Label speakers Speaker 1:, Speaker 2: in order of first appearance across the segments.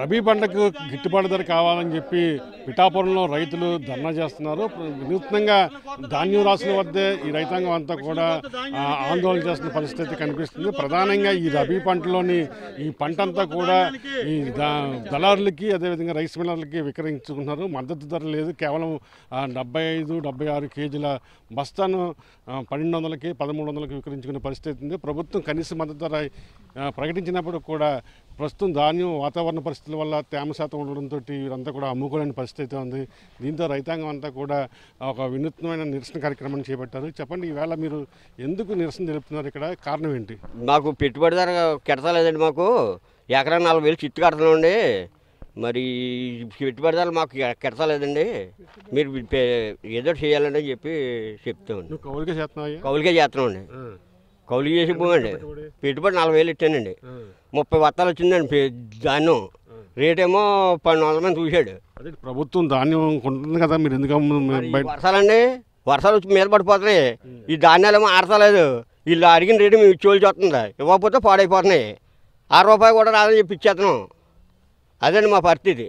Speaker 1: రబీ పంటకు గిట్టుబాటు ధర కావాలని చెప్పి పిఠాపురంలో రైతులు ధర్నా చేస్తున్నారు. వినూత్నంగా ధాన్యం రాసుల వద్దే ఈ రైతాంగం అంతా కూడా ఆందోళన చేస్తున్న పరిస్థితి కనిపిస్తుంది. ప్రధానంగా ఈ రబీ పంటలోని ఈ పంట అంతా కూడా ఈ దళారులకి అదేవిధంగా రైస్ మిల్లర్లకి విక్రయించుకుంటున్నారు. మద్దతు ధర లేదు. కేవలం 75-76 కేజీల బస్తాను 1200కి 1300కి విక్రయించుకునే పరిస్థితి ఉంది. ప్రభుత్వం కనీస మద్దతు ధర ప్రకటించినప్పుడు కూడా ప్రస్తుతం ధాన్యం వాతావరణ పరిస్థితుల వల్ల తేమ శాతం ఉండడంతో వీరంతా కూడా అమ్ముకోలేని పరిస్థితి ఉంది. దీంతో రైతాంగం అంతా కూడా ఒక వినూత్నమైన నిరసన కార్యక్రమాన్ని చేపట్టారు. చెప్పండి, ఈవేళ మీరు ఎందుకు నిరసన తెలుపుతున్నారు? ఇక్కడ కారణం ఏంటి?
Speaker 2: మాకు పెట్టుబడి ధర కెడతలేదండి. మాకు ఎకరా 40,000 చిట్టు కడతామండి. మరి పెట్టుబడి ధర మాకు కెడతలేదండి. మీరు ఏదో చేయాలని చెప్పి చెప్తామండి.
Speaker 1: కౌలుకే చేస్తున్నావు?
Speaker 2: కౌలుకే చేస్తున్నామండి. కౌలు చేసి పోవండి. పెట్టుబడి 40,000 ఇచ్చానండి. 30 బత్తాలు వచ్చిందండి ధాన్యం. రేటేమో 1200 మంది చూశాడు.
Speaker 1: అదే ప్రభుత్వం ధాన్యం కొంటుంది కదా, మీరు ఎందుకు
Speaker 2: వర్షాలండి? వర్షాలు వచ్చి మీద పడిపోతున్నాయి. ఈ ధాన్యాలు ఏమో ఆడతలేదు. వీళ్ళు అడిగిన రేటు మేము ఇచ్చేవాళ్ళు చూస్తుంది. ఇవ్వకపోతే పాడైపోతున్నాయి. ₹6 కూడా రాదని చెప్పి ఇచ్చేస్తున్నాం. అదండి మా పరిస్థితి.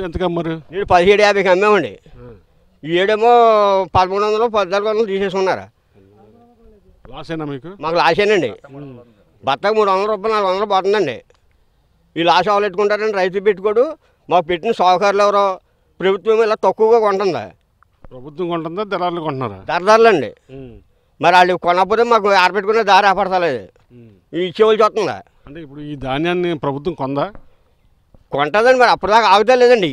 Speaker 1: ఎంతకు అమ్మారు?
Speaker 2: నేను 1750కి అమ్మామండి. ఈ ఏడేమో 1300, 1400 తీసేసుకున్నారా?
Speaker 1: లాసేనా మీకు?
Speaker 2: మాకు లాసేనండి. బత్తకు ₹300, ₹400 పోతుందండి. ఈ లాస్ అవలెట్టుకుంటారండి. రైతు పెట్టుకోడు. మాకు పెట్టిన సౌకర్యాలు ఎవరో ప్రభుత్వం ఇలా తక్కువగా కొంటుందా?
Speaker 1: ప్రభుత్వం కొంటుందా, దళారులు కొంటున్నారా?
Speaker 2: దళారులండి. మరి వాళ్ళు కొనకపోతే మాకు ఆరబెట్టుకునే దారి ఏపడతలేదు. ఇచ్చేవాళ్ళు చూస్తుందా?
Speaker 1: అంటే ఇప్పుడు ఈ ధాన్యాన్ని ప్రభుత్వం
Speaker 2: కొంటుందండి. మరి అప్పటిదాకా ఆగుతా లేదండి.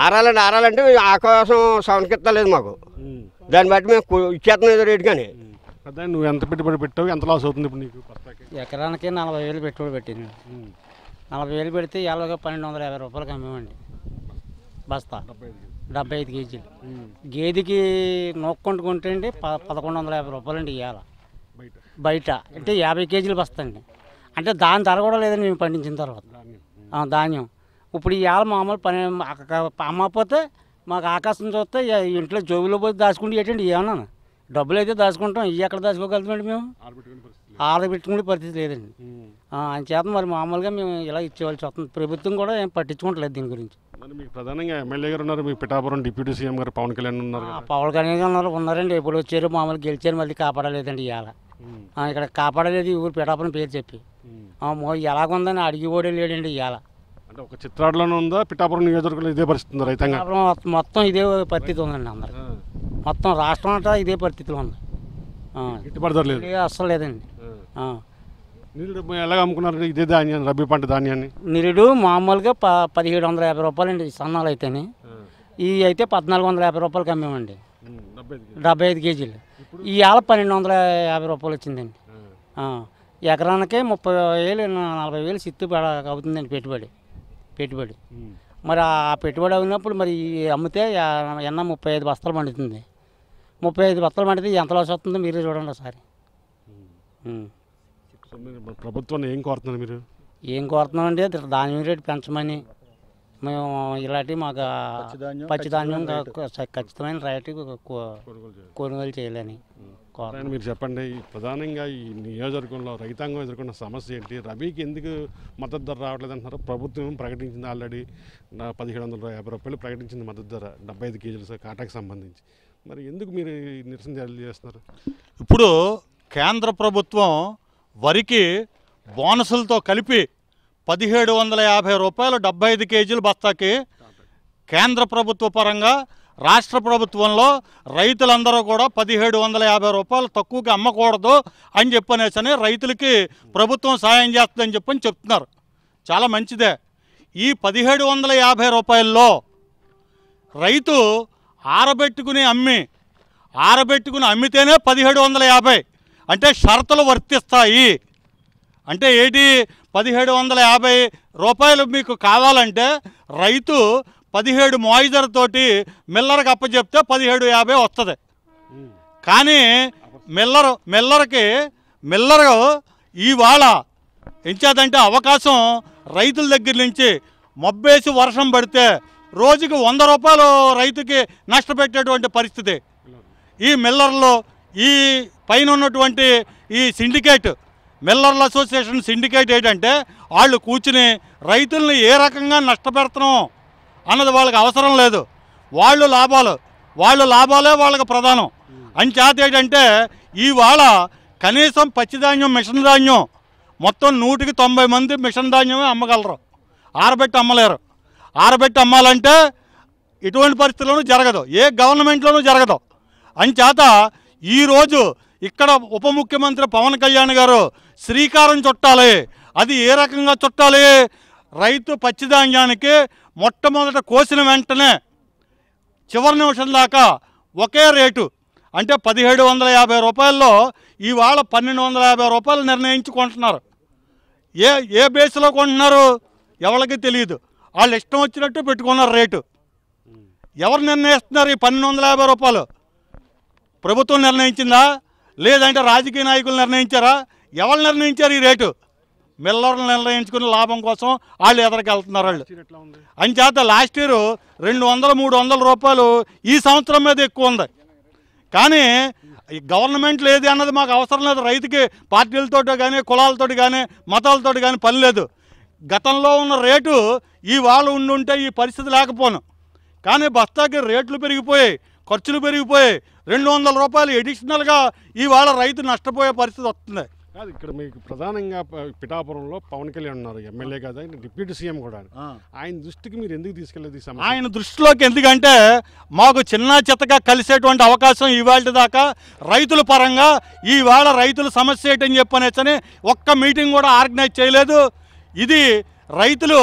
Speaker 2: ఆరాలంటే ఆకాశం సవనకెత్తలేదు మాకు. దాన్ని బట్టి మేము ఇచ్చేస్తున్నాం ఏదో రేటు. కానీ
Speaker 1: నువ్వు ఎంత పెట్టుబడి పెట్టావు? ఎంత లాస్ అవుతుంది ఇప్పుడు నీకు?
Speaker 3: ఎకరానికి 40,000 పెట్టుబడి పెట్టింది. 40,000 పెడితే ఇలాగ ₹1250 అమ్మేమండి. బస్తా 75 కేజీలు. గేదెకి నొక్కుంటుకుంటే అండి ₹1150 అండి ఇవాళ బయట. అంటే 50 కేజీలు బస్తా అండి. అంటే దాని ధర కూడా లేదండి మేము పండించిన తర్వాత ధాన్యం. ఇప్పుడు ఇవాళ మామూలు పని అమ్మకపోతే మాకు ఆకాశం చూస్తే ఇంట్లో జోబులో పోయి దాచుకుంటే ఏంటండి ఏమన్నా డబ్బులు అయితే దాచుకుంటాం. ఇవి ఎక్కడ దాచుకోగలుగుతామండి? మేము ఆరబెట్టుకునే పరిస్థితి లేదండి. చేత మరి మామూలుగా మేము ఇలా ఇచ్చేవాళ్ళు చూస్తాం. ప్రభుత్వం కూడా ఏం పట్టించుకోవట్లేదు దీని గురించి.
Speaker 1: మీకు ప్రధానంగా ఎమ్మెల్యే గారు ఉన్నారు, మీ పిఠాపురం డిప్యూటీ సీఎం గారు పవన్ కళ్యాణ్ ఉన్నారు.
Speaker 3: పవన్ కళ్యాణ్ గారు ఉన్నారండి. ఎప్పుడు వచ్చారు మామూలు గెలిచారు, మళ్ళీ కాపాడలేదండి. ఇవాళ ఇక్కడ కాపాడలేదు ఈ ఊరు పిఠాపురం పేరు చెప్పి. ఎలాగుందని అడిగి కూడా లేడండి ఇవాళ.
Speaker 1: అంటే ఒక చిత్రాడలోనే ఉందా పిఠాపురం నియోజకవర్గంలో ఇదే పరిస్థితి? రైతాంగం
Speaker 3: మొత్తం ఇదే పరిస్థితి ఉందండి. అందరికి మొత్తం రాష్ట్రం అంతా ఇదే పరిస్థితిలో ఉంది.
Speaker 1: గిట్టుబాటు ధర లేదు,
Speaker 3: అస్సలు లేదండి.
Speaker 1: ఎలాగ అమ్ముకున్నారు ఇదే ధాన్యాన్ని, రబీ పంట ధాన్యాన్ని?
Speaker 3: నిరుడు మామూలుగా ₹1750 అండి సన్నాలు అయితేనే. ఇవి అయితే ₹1450 అమ్మేమండి. 75 కేజీలు. ఇవాళ ₹1250 వచ్చిందండి. ఎకరానికి 30,000 40,000 సిత్తు అవుతుందండి పెట్టుబడి. మరి ఆ పెట్టుబడి అయినప్పుడు మరి అమ్మితే 35 బస్తాలు పండుతుంది. 35 బస్తాలు పండితే ఎంత లాస్ వస్తుందో మీరే చూడండి ఒకసారి.
Speaker 1: ప్రభుత్వాన్ని ఏం కోరుతున్నారు మీరు?
Speaker 3: ఏం కోరుతున్నామండి? ధాన్యం రేటు పెంచమని మేము ఇలాంటివి మాకు పచ్చిధాన్యం ఖచ్చితమైన రేటు కొనుగోలు చేయాలని.
Speaker 1: మీరు చెప్పండి, ప్రధానంగా ఈ నియోజకవర్గంలో రైతాంగం ఎదుర్కొన్న సమస్య ఏంటి? రబీకి ఎందుకు మద్దతు ధర రావట్లేదు అంటున్నారు? ప్రభుత్వం ప్రకటించింది ఆల్రెడీ ₹1750 ప్రకటించింది మద్దతు ధర 75 కేజీల కాటాకు సంబంధించి. మరి ఎందుకు మీరు నిరసన చేస్తున్నారు?
Speaker 4: ఇప్పుడు కేంద్ర ప్రభుత్వం వరికి బోనసులతో కలిపి ₹1750 75 కేజీల బస్తాకి కేంద్ర ప్రభుత్వ పరంగా రాష్ట్ర ప్రభుత్వంలో రైతులందరూ కూడా ₹1750 తక్కువగా అమ్మకూడదు అని చెప్పనేసని రైతులకి ప్రభుత్వం సాయం చేస్తుందని చెప్తున్నారు. చాలా మంచిదే. ఈ ₹1750లో రైతు ఆరబెట్టుకుని అమ్మితేనే 1750. అంటే షరతులు వర్తిస్తాయి. అంటే ఏంటి? ₹1750 మీకు కావాలంటే రైతు 17 మోయిజర్ తోటి మిల్లర్కి అప్పచెప్తే 1750 వస్తుంది. కానీ మిల్లరు ఇవాళ ఎంచేదంటే అవకాశం రైతుల దగ్గర నుంచి మబ్బేసి వర్షం పడితే రోజుకి ₹100 రైతుకి నష్టపెట్టేటువంటి పరిస్థితి. ఈ మిల్లర్లు ఈ పైన ఉన్నటువంటి ఈ సిండికేట్ మిల్లర్ల అసోసియేషన్ సిండికేట్ ఏంటంటే వాళ్ళు కూర్చుని రైతుల్ని ఏ రకంగా నష్టపెడుతున్నాం అన్నది వాళ్ళకి అవసరం లేదు. వాళ్ళ లాభాలే వాళ్ళకి ప్రధానం. అంచేత ఏంటంటే ఇవాళ కనీసం పచ్చిధాన్యం మిషన్ ధాన్యం మొత్తం 190 మంది మిషన్ ధాన్యమే అమ్మగలరు, ఆరబెట్టి అమ్మలేరు. ఆరబెట్టి అమ్మాలంటే ఇటువంటి పరిస్థితుల్లోనూ జరగదు, ఏ గవర్నమెంట్లోనూ జరగదు. అంచేత ఈరోజు ఇక్కడ ఉప ముఖ్యమంత్రి పవన్ కళ్యాణ్ గారు శ్రీకారం చుట్టాలి. అది ఏ రకంగా చుట్టాలి? రైతు పచ్చిధాన్యానికి మొట్టమొదట కోసిన వెంటనే చివరి నిమిషం దాకా ఒకే రేటు, అంటే 1750 రూపాయల్లో ఇవాళ 1250 రూపాయలు నిర్ణయించుకుంటున్నారు. ఏ బేస్లో కొంటున్నారు ఎవరికి తెలియదు. వాళ్ళు ఇష్టం వచ్చినట్టు పెట్టుకున్నారు రేటు. ఎవరు నిర్ణయిస్తున్నారు ఈ 1250 రూపాయలు? ప్రభుత్వం నిర్ణయించిందా, లేదంటే రాజకీయ నాయకులు నిర్ణయించారా? ఎవరు నిర్ణయించారు ఈ రేటు? మిల్లర్లు నిర్ణయించుకునే లాభం కోసం వాళ్ళు ఎదరికి వెళ్తున్నారు వాళ్ళు. అంచేత లాస్ట్ ఇయర్ 200-300 రూపాయలు ఈ సంవత్సరం మీద ఎక్కువ ఉంది. కానీ గవర్నమెంట్ లేదు అన్నది మాకు అవసరం లేదు. రైతుకి పార్టీలతో కానీ కులాలతో కానీ మతాలతో కానీ పని లేదు. గతంలో ఉన్న రేటు ఇవాళ ఉండుంటే ఈ పరిస్థితి లేకపోను. కానీ బస్తాకి రేట్లు పెరిగిపోయాయి, ఖర్చులు పెరిగిపోయాయి. 200 రూపాయలు ఎడిషనల్గా ఇవాళ రైతు నష్టపోయే పరిస్థితి వస్తుంది.
Speaker 1: కాదు, ఇక్కడ మీకు ప్రధానంగా పిఠాపురంలో పవన్ కళ్యాణ్ ఉన్నారు, ఎమ్మెల్యే కదా, డిప్యూటీ సీఎం కూడా. ఆయన దృష్టికి మీరు ఎందుకు తీసుకెళ్ళేది?
Speaker 4: ఆయన దృష్టిలోకి ఎందుకంటే మాకు చిన్న చిత్తగా కలిసేటువంటి అవకాశం ఇవాళ దాకా రైతుల పరంగా ఇవాళ రైతుల సమస్య ఏంటని చెప్పనేసని ఒక్క మీటింగ్ కూడా ఆర్గనైజ్ చేయలేదు. ఇది రైతులు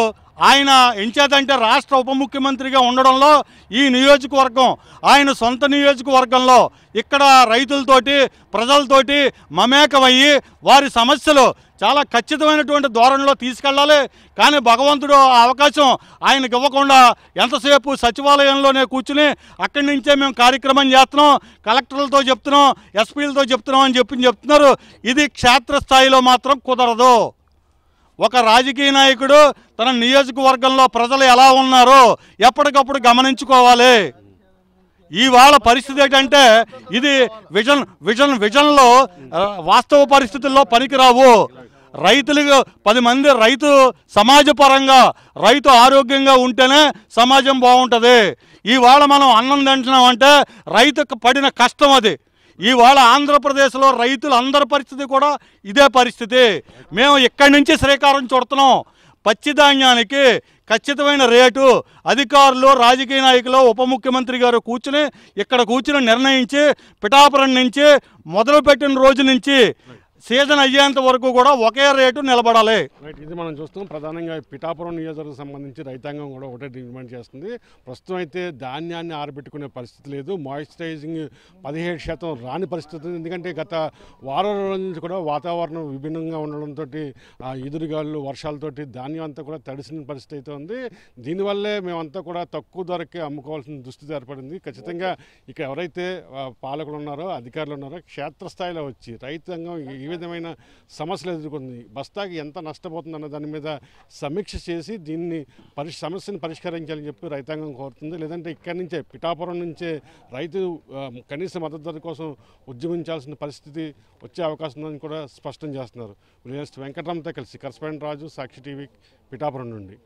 Speaker 4: ఆయన ఎంచేతంటే రాష్ట్ర ఉప ముఖ్యమంత్రిగా ఉండడంలో ఈ నియోజకవర్గం ఆయన సొంత నియోజకవర్గంలో ఇక్కడ రైతులతోటి ప్రజలతోటి మమేకమయ్యి వారి సమస్యలు చాలా ఖచ్చితమైనటువంటి ధోరణిలో తీసుకెళ్ళాలి. కానీ భగవంతుడు ఆ అవకాశం ఆయనకు ఇవ్వకుండా ఎంతసేపు సచివాలయంలోనే కూర్చుని అక్కడి నుంచే మేము కార్యక్రమం చేస్తున్నాం, కలెక్టర్లతో చెప్తున్నాం, ఎస్పీలతో చెప్తున్నాం అని చెప్తున్నారు. ఇది క్షేత్రస్థాయిలో మాత్రం కుదరదు. ఒక రాజకీయ నాయకుడు తన నియోజకవర్గంలో ప్రజలు ఎలా ఉన్నారో ఎప్పటికప్పుడు గమనించుకోవాలి. ఇవాళ పరిస్థితి ఏంటంటే ఇది విజన్లో వాస్తవ పరిస్థితుల్లో పనికిరావు. రైతులకు 10 మంది రైతు సమాజపరంగా రైతు ఆరోగ్యంగా ఉంటేనే సమాజం బాగుంటుంది. ఇవాళ మనం అన్నం తింటున్నామంటే రైతుకు పడిన కష్టం అది. ఇవాళ ఆంధ్రప్రదేశ్లో రైతులు అందరి పరిస్థితి కూడా ఇదే పరిస్థితి. మేము ఇక్కడి నుంచి శ్రీకారం చుడుతున్నాం. పచ్చిధాన్యానికి ఖచ్చితమైన రేటు అధికారులు, రాజకీయ నాయకులు, ఉప ముఖ్యమంత్రి గారు కూర్చుని నిర్ణయించి పిఠాపురం నుంచి మొదలుపెట్టిన రోజు నుంచి సీజన్ అయ్యేంత వరకు కూడా ఒకే రేటు నిలబడాలి.
Speaker 1: ఇది మనం చూస్తాం. ప్రధానంగా పిఠాపురం నియోజకవర్గం సంబంధించి రైతాంగం కూడా ఒకటే డిమాండ్ చేస్తుంది. ప్రస్తుతం అయితే ధాన్యాన్ని ఆరబెట్టుకునే పరిస్థితి లేదు, మాయిశ్చరైజింగ్ 17% రాని పరిస్థితి. ఎందుకంటే గత వారం రోజుల నుంచి కూడా వాతావరణం విభిన్నంగా ఉండడంతో ఎదురుగాళ్ళు వర్షాలతోటి ధాన్యం అంతా కూడా తడిసిన పరిస్థితి అయితే ఉంది. దీనివల్లే మేమంతా కూడా తక్కువ ధరకే అమ్ముకోవాల్సిన దుస్థితి ఏర్పడింది. ఖచ్చితంగా ఇక్కడ ఎవరైతే పాలకులు ఉన్నారో, అధికారులు ఉన్నారో క్షేత్రస్థాయిలో వచ్చి రైతాంగం ఈ విధమైన సమస్యలు ఎదుర్కొంది, బస్తాకి ఎంత నష్టపోతుంది అన్న దాని మీద సమీక్ష చేసి దీన్ని సమస్యను పరిష్కరించాలని చెప్పి రైతాంగం కోరుతుంది. లేదంటే ఇక్కడి నుంచే పిఠాపురం నుంచే రైతు కనీస మద్దతు ధర కోసం ఉద్యమించాల్సిన పరిస్థితి వచ్చే అవకాశం ఉందని కూడా స్పష్టం చేస్తున్నారు. వెంకటరామతో కలిసి కరస్పాండెంట్ రాజు, సాక్షి టీవీ, పిఠాపురం నుండి.